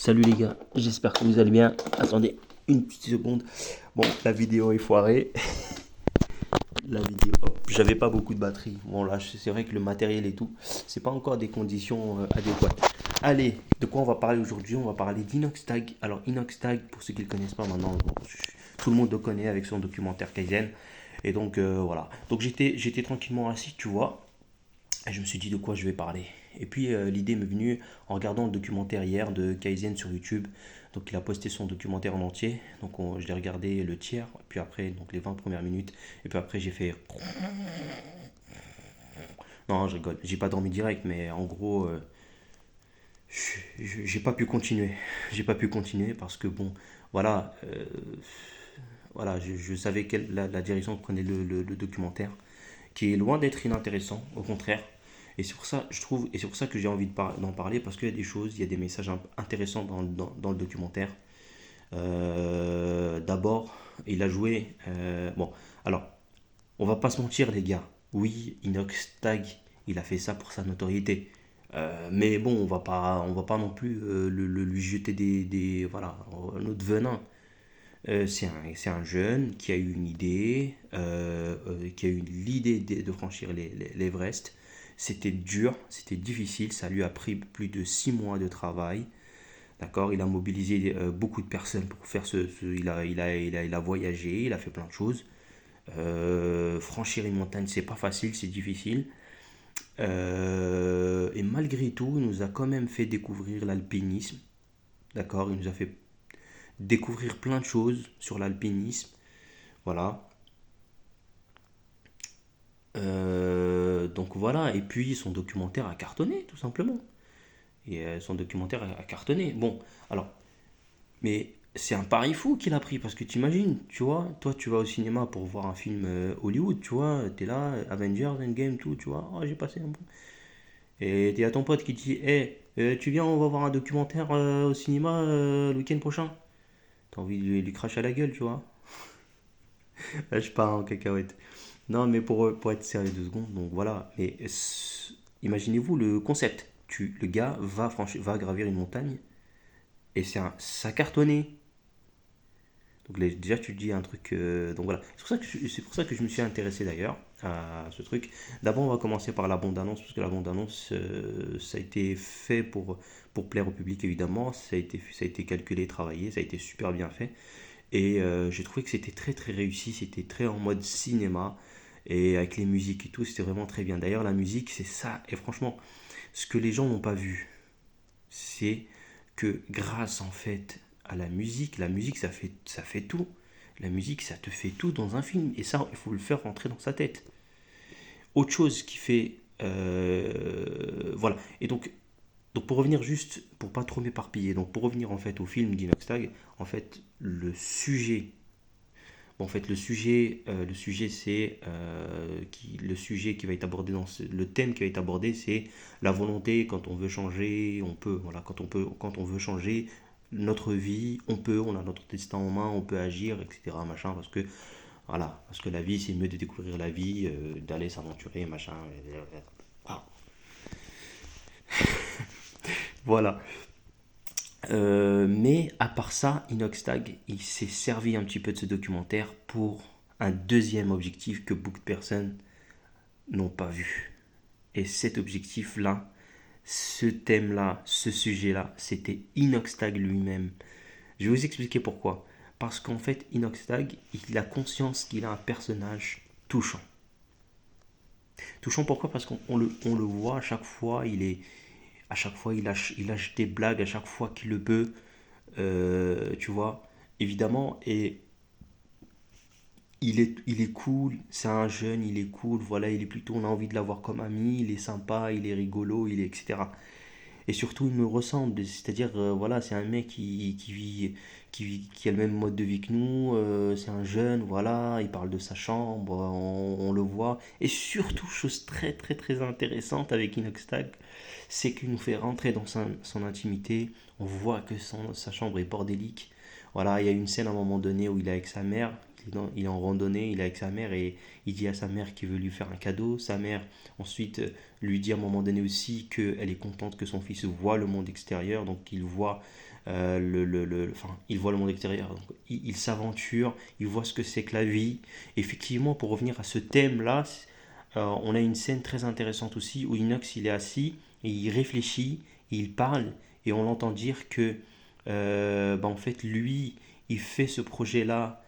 Salut les gars, j'espère que vous allez bien. Attendez une petite seconde. Bon, la vidéo est foirée. La vidéo, hop, j'avais pas beaucoup de batterie. Bon là, c'est vrai que le matériel et tout, c'est pas encore des conditions adéquates. Allez, de quoi on va parler aujourd'hui? On va parler d'Inoxtag. Alors Inoxtag, pour ceux qui ne le connaissent pas maintenant, bon, tout le monde le connaît avec son documentaire Kaizen. Et donc voilà. Donc j'étais tranquillement assis, tu vois. Et je me suis dit de quoi je vais parler. Et puis l'idée m'est venue en regardant le documentaire hier de Kaizen sur YouTube. Donc il a posté son documentaire en entier. Donc je l'ai regardé le tiers, puis après donc les 20 premières minutes. Et puis après j'ai fait... Non, je rigole. J'ai pas dormi direct, mais en gros, j'ai pas pu continuer. J'ai pas pu continuer parce que bon, voilà, voilà, je savais la direction que prenait le documentaire, qui est loin d'être inintéressant, au contraire. Et c'est pour ça, je trouve, et c'est pour ça que j'ai envie d'en parler, parce qu'il y a des choses, il y a des messages intéressants dans le documentaire. D'abord, il a joué. Bon, alors, on va pas se mentir, les gars. Oui, Inox Tag, il a fait ça pour sa notoriété. Mais bon, on va pas non plus lui jeter voilà, notre venin. C'est un jeune qui a eu une idée, qui a eu l'idée de franchir l'Everest. C'était dur, c'était difficile, ça lui a pris plus de 6 mois de travail. D'accord, il a mobilisé beaucoup de personnes pour faire il a voyagé, il a fait plein de choses. Franchir une montagne, c'est pas facile, c'est difficile. Et malgré tout, il nous a quand même fait découvrir l'alpinisme. D'accord, il nous a fait découvrir plein de choses sur l'alpinisme. Voilà. Donc voilà, et puis son documentaire a cartonné, tout simplement. Et son documentaire a cartonné. Bon, alors, mais c'est un pari fou qu'il a pris, parce que t'imagines, tu vois, toi tu vas au cinéma pour voir un film Hollywood, tu vois, t'es là, Avengers, Endgame, tout, tu vois, oh j'ai passé un bon. Et t'as ton pote qui te dit, hé, tu viens, on va voir un documentaire au cinéma le week-end prochain. T'as envie de lui cracher à la gueule, tu vois. Là, je pars en cacahuète. Non, mais pour être sérieux 2 secondes, donc voilà. Mais imaginez-vous le concept. Le gars va gravir une montagne et ça a cartonné. Donc déjà, tu te dis un truc. Donc voilà. C'est pour ça que je me suis intéressé d'ailleurs à ce truc. D'abord, on va commencer par la bande-annonce, parce que la bande-annonce, ça a été fait pour plaire au public évidemment. Ça a été calculé, travaillé, ça a été super bien fait. Et j'ai trouvé que c'était très très réussi, c'était très en mode cinéma. Et avec les musiques et tout, c'était vraiment très bien. D'ailleurs, la musique, c'est ça. Et franchement, ce que les gens n'ont pas vu, c'est que grâce en fait à la musique ça fait tout. La musique, ça te fait tout dans un film. Et ça, il faut le faire rentrer dans sa tête. Autre chose qui fait... voilà. Et donc pour revenir juste, pour pas trop m'éparpiller, donc pour revenir en fait au film d'Inoxtag, en fait, Bon, en fait, le sujet c'est le sujet qui va être abordé le thème qui va être abordé, c'est la volonté. Quand on veut changer, on peut. Voilà, quand on veut changer notre vie, on peut. On a notre destin en main, on peut agir, etc. Machin, parce que la vie, c'est mieux de découvrir la vie, d'aller s'aventurer, machin. Ah, voilà. Mais à part ça, Inoxtag, il s'est servi un petit peu de ce documentaire pour un deuxième objectif que beaucoup de personnes n'ont pas vu. Et cet objectif-là, ce thème-là, ce sujet-là, c'était Inoxtag lui-même. Je vais vous expliquer pourquoi. Parce qu'en fait, Inoxtag, il a conscience qu'il a un personnage touchant. Touchant pourquoi? Parce qu'on le voit à chaque fois, à chaque fois il lâche des blagues, à chaque fois qu'il le peut. Tu vois, évidemment, et il est cool, c'est un jeune, il est cool, voilà, il est plutôt, on a envie de l'avoir comme ami, il est sympa, il est rigolo, etc. Et surtout, il me ressemble, c'est-à-dire, voilà, c'est un mec qui a le même mode de vie que nous, c'est un jeune, voilà, il parle de sa chambre, on le voit. Et surtout, chose très très très intéressante avec Inoxtag, c'est qu'il nous fait rentrer dans son intimité, on voit que sa chambre est bordélique. Voilà, il y a une scène à un moment donné où il est avec sa mère, il est en randonnée, il est avec sa mère et il dit à sa mère qu'il veut lui faire un cadeau. Sa mère ensuite lui dit à un moment donné aussi qu'elle est contente que son fils voit le monde extérieur, donc il voit enfin, il voit le monde extérieur, donc il s'aventure, il voit ce que c'est que la vie. Effectivement, pour revenir à ce thème-là, on a une scène très intéressante aussi où Inox il est assis et il réfléchit, il parle et on l'entend dire que en fait lui il fait ce projet-là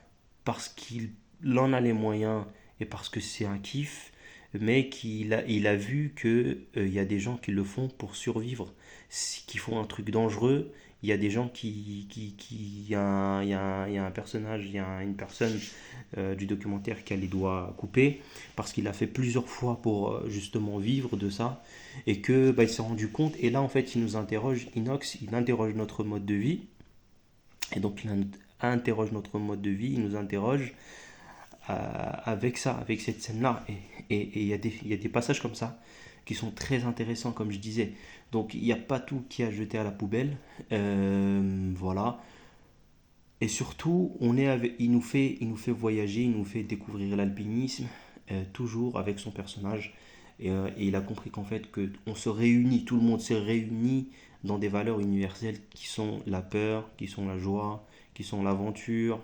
parce qu'il en a les moyens et parce que c'est un kiff, mais il a vu que il y a des gens qui le font pour survivre, qui font un truc dangereux. Il y a des gens il y a il y a un personnage, il y a une personne du documentaire qui a les doigts coupés parce qu'il a fait plusieurs fois pour justement vivre de ça et que il s'est rendu compte et là en fait il nous interroge, Inox, il interroge notre mode de vie et donc il interroge notre mode de vie, il nous interroge avec ça, avec cette scène-là. Et il y a des passages comme ça qui sont très intéressants, comme je disais. Donc il n'y a pas tout qui est à jeter à la poubelle. Voilà. Et surtout, il nous fait voyager, il nous fait découvrir l'alpinisme, toujours avec son personnage. Et il a compris qu'en fait, que on se réunit, tout le monde s'est réuni dans des valeurs universelles qui sont la peur, qui sont la joie, qui sont l'aventure,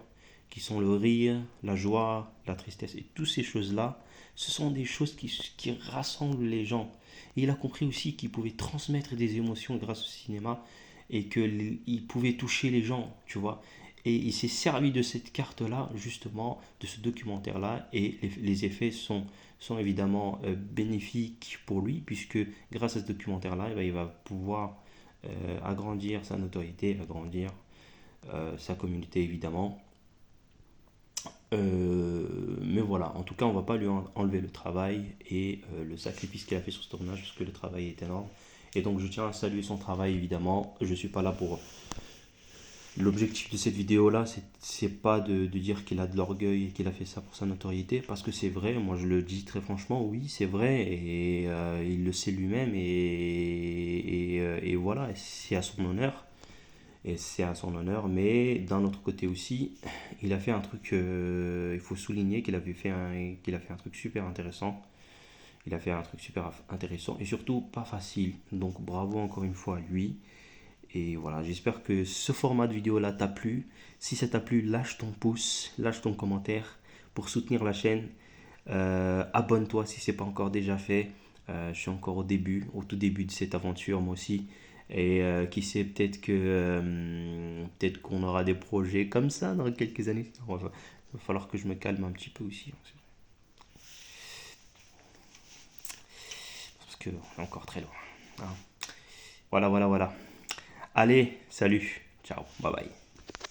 qui sont le rire, la joie, la tristesse. Et toutes ces choses-là, ce sont des choses qui rassemblent les gens. Et il a compris aussi qu'il pouvait transmettre des émotions grâce au cinéma et qu'il pouvait toucher les gens, tu vois. Et il s'est servi de cette carte-là, justement, de ce documentaire-là, et les effets sont évidemment bénéfiques pour lui, puisque grâce à ce documentaire-là, il va pouvoir agrandir sa notoriété, agrandir sa communauté, évidemment. Mais voilà, en tout cas, on va pas lui enlever le travail et le sacrifice qu'il a fait sur ce tournage, parce que le travail est énorme. Et donc, je tiens à saluer son travail, évidemment. Je suis pas là pour. L'objectif de cette vidéo-là, c'est pas de dire qu'il a de l'orgueil et qu'il a fait ça pour sa notoriété, parce que c'est vrai, moi je le dis très franchement, oui, c'est vrai, et il le sait lui-même, et voilà, c'est à son honneur. Et c'est à son honneur, mais d'un autre côté aussi, il a fait un truc, il faut souligner qu'il a fait un truc super intéressant. Il a fait un truc super intéressant et surtout pas facile. Donc bravo encore une fois à lui. Et voilà, j'espère que ce format de vidéo là t'a plu. Si ça t'a plu, lâche ton pouce, lâche ton commentaire pour soutenir la chaîne. Abonne-toi si c'est pas encore déjà fait. Je suis encore au tout début de cette aventure moi aussi. Et qui sait, peut-être qu'on aura des projets comme ça dans quelques années. Il va falloir que je me calme un petit peu aussi, hein, parce qu'on est encore très loin, hein. Voilà, voilà, voilà. Allez, salut, ciao, bye bye.